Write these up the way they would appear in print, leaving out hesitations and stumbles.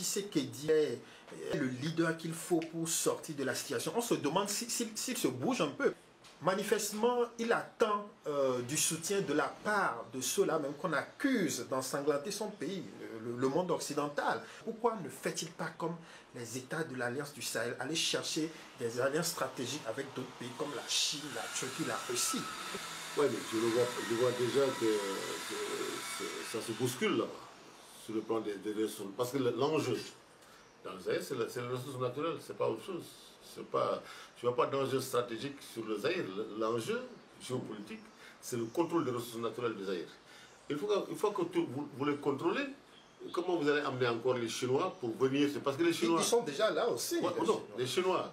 Tshisekedi est le leader qu'il faut pour sortir de la situation. On se demande s'il se bouge un peu. Manifestement, il attend du soutien de la part de ceux-là même qu'on accuse d'ensanglanter son pays, le monde occidental. Pourquoi ne fait-il pas comme les États de l'Alliance du Sahel, aller chercher des alliances stratégiques avec d'autres pays comme la Chine, la Turquie, la Russie? Oui, mais je vois déjà que ça se bouscule là-bas, sur le plan des ressources. Parce que l'enjeu dans le Zaïre, c'est les ressources naturelles, c'est pas autre chose. Je ne vois pas d'enjeu stratégique sur le Zaïre. L'enjeu géopolitique, c'est le contrôle des ressources naturelles du Zaïre. Il faut que vous les contrôlez. Comment vous allez amener encore les Chinois pour venir? Parce que les Chinois... Ils sont déjà là aussi. Ouais, non, les Chinois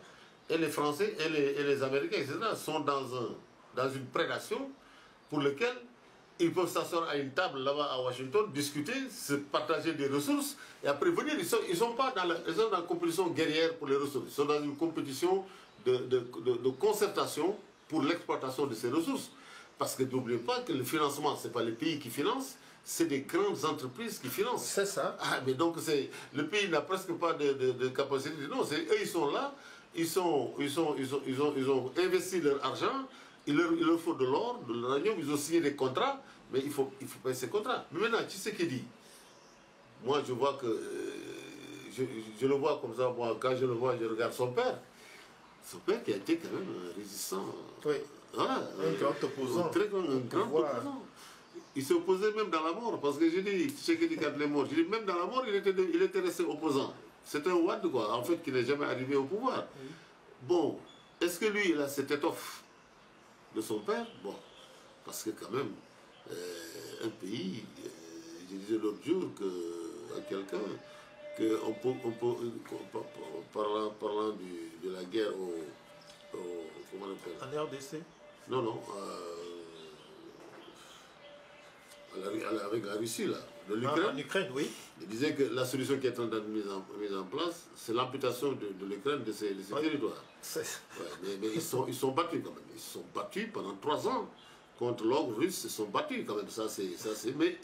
et les Français et les Américains, etc., sont dans une prédation pour laquelle ils peuvent s'asseoir à une table là-bas à Washington, discuter, se partager des ressources, et après venir, ils sont pas dans la compétition guerrière pour les ressources, ils sont dans une compétition de concertation pour l'exploitation de ces ressources. Parce que n'oubliez pas que le financement, ce n'est pas les pays qui financent, c'est des grandes entreprises qui financent. C'est ça. Ah, mais donc le pays n'a presque pas de capacité. Non, eux, ils sont là, ils ont investi leur argent, il leur faut de l'or, de l'uranium, ils ont signé des contrats, mais il faut payer ces contrats. Mais maintenant, tu sais ce qu'il dit. Moi, je vois que, je le vois comme ça, moi, quand je le vois, je regarde son père. Son père qui a été quand même résistant. Oui. Voilà, un grand opposant. Un grand opposant. Il s'est opposé même dans la mort, parce que je dis, tu sais qu'il dit quand il est mort, je dis même dans la mort, il était resté opposant. C'est un Ouad, quoi, en fait, qui n'est jamais arrivé au pouvoir. Oui. Bon, est-ce que lui, il a cette étoffe de son père? Bon, parce que quand même, un pays, je disais l'autre jour à quelqu'un, parlant de la guerre comment on appelle? En RDC? Non, non, avec la Russie, là, de l'Ukraine. En Ukraine, oui. Il disait que la solution qui est en train d'être mise en place, c'est l'amputation de l'Ukraine de ses territoires. Ouais, mais ils sont battus quand même. Ils se sont battus pendant 3 ans contre l'ogre russe, ils se sont battus quand même. Mais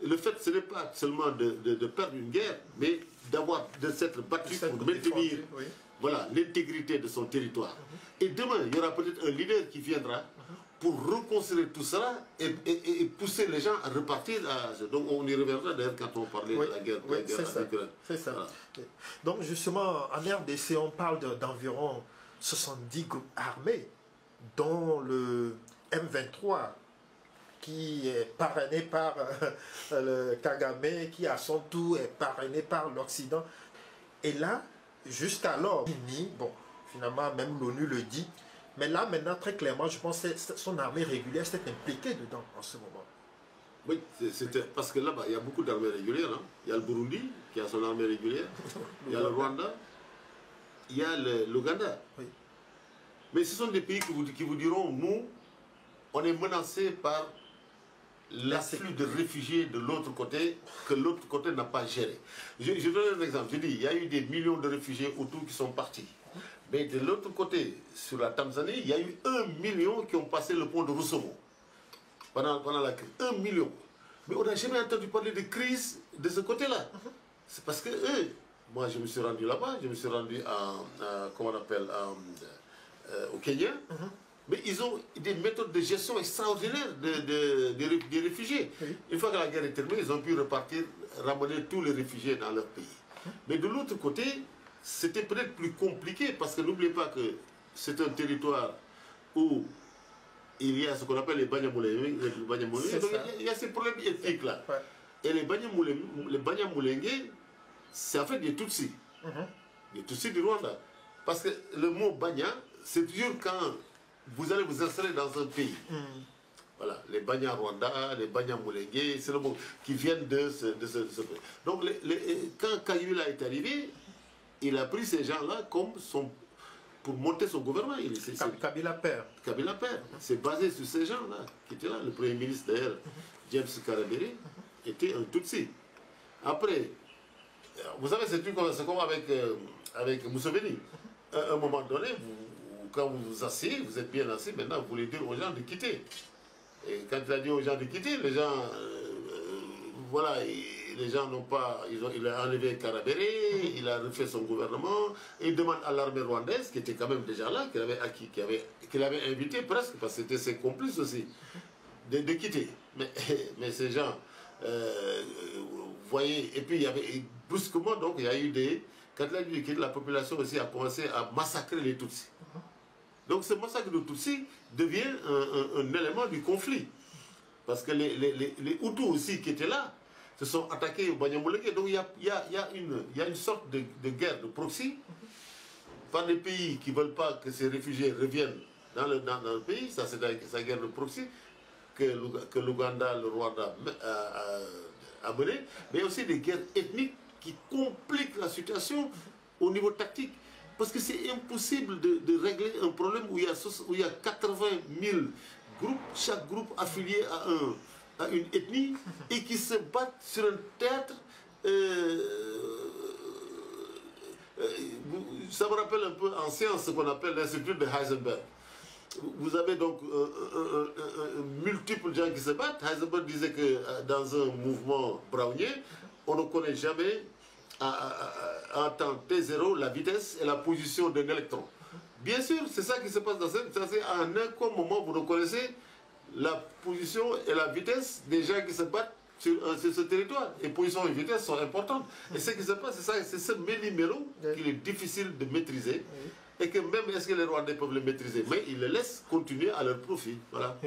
le fait, ce n'est pas seulement de perdre une guerre, mais de s'être battu pour maintenir voilà, l'intégrité de son territoire. Et demain, il y aura peut-être un leader qui viendra pour reconstruire tout cela et pousser les gens à repartir. Donc on y reviendra d'ailleurs quand on parlait de la guerre. Oui, c'est ça. Voilà. Donc justement, en RDC, on parle d'environ 70 groupes armés, dont le M23, qui est parrainé par le Kagame, qui à son tour est parrainé par l'Occident. Et là, jusqu'alors, bon, finalement, même l'ONU le dit, mais là, maintenant, très clairement, je pense que son armée régulière s'est impliquée dedans en ce moment. Oui, parce que là-bas, il y a beaucoup d'armées régulières. Hein. Il y a le Burundi, qui a son armée régulière. Il y a le Rwanda. Il y a l'Ouganda. Oui. Mais ce sont des pays qui vous diront, nous, on est menacés par l'afflux de réfugiés de l'autre côté, que l'autre côté n'a pas géré. Je donne un exemple. Je dis, il y a eu des millions de réfugiés autour qui sont partis. Mais de l'autre côté, sur la Tanzanie, il y a eu 1 million qui ont passé le pont de Rusumo pendant la crise. 1 million. Mais on n'a jamais entendu parler de crise de ce côté-là. C'est parce que eux, moi je me suis rendu là-bas, je me suis rendu comment on appelle, au Kenya. Mais ils ont des méthodes de gestion extraordinaires des réfugiés. Oui. Une fois que la guerre est terminée, ils ont pu repartir, ramener tous les réfugiés dans leur pays. Mais de l'autre côté, c'était peut-être plus compliqué parce que n'oubliez pas que c'est un territoire où il y a ce qu'on appelle les Banyamulenge. Il y a ces problèmes ethniques-là. Ouais. Et les Banyamulenge, c'est en fait des Tutsis. Des Tutsis du Rwanda. Parce que le mot Banya, c'est toujours quand vous allez vous installer dans un pays. Voilà, les Banya Rwanda, les Banyamulenge, c'est le mot qui viennent de ce pays. Donc quand Kayula est arrivé, il a pris ces gens-là comme pour monter son gouvernement. Kabila père. Kabila père. C'est basé sur ces gens-là qui étaient là. Le premier ministre d'ailleurs, James Kabarebe, était un Tutsi. Après, vous savez, c'est comme avec Museveni. À un moment donné, quand vous vous asseyez, vous êtes bien assis, maintenant vous voulez dire aux gens de quitter. Et quand il a dit aux gens de quitter, les gens, voilà, les gens n'ont pas... Il a enlevé Karabéré, il a refait son gouvernement, et il demande à l'armée rwandaise, qui était quand même déjà là, qu'il avait invité presque, parce que c'était ses complices aussi, de quitter. Mais ces gens, vous voyez, et puis il y avait brusquement, donc il y a eu des... Quand il a dit quitter, la population aussi a commencé à massacrer les Tutsis. Donc ce massacre de Tutsis devient un élément du conflit. Parce que les Hutus aussi qui étaient là se sont attaqués au Banyamuleke. Donc il y a une sorte de guerre de proxy par des pays qui ne veulent pas que ces réfugiés reviennent dans le pays. Ça, c'est la guerre de proxy que l'Ouganda, le Rwanda a menée. Mais aussi des guerres ethniques qui compliquent la situation au niveau tactique. Parce que c'est impossible de régler un problème où il y a 80 000 groupes, chaque groupe affilié à une ethnie, et qui se battent sur un théâtre. Ça me rappelle un peu en science ce qu'on appelle l'institut de Heisenberg. Vous avez donc multiples gens qui se battent. Heisenberg disait que dans un mouvement brownien, on ne connaît jamais en temps T0 la vitesse et la position d'un électron. Bien sûr, c'est ça qui se passe dans cette... En un moment, vous reconnaissez la position et la vitesse des gens qui se battent sur ce territoire. Et position et vitesse sont importantes. Et ce qui se passe, c'est ce méli-mélo qu'il est difficile de maîtriser. Et que même, est-ce que les Rwandais peuvent le maîtriser? Mais ils le laissent continuer à leur profit. Voilà.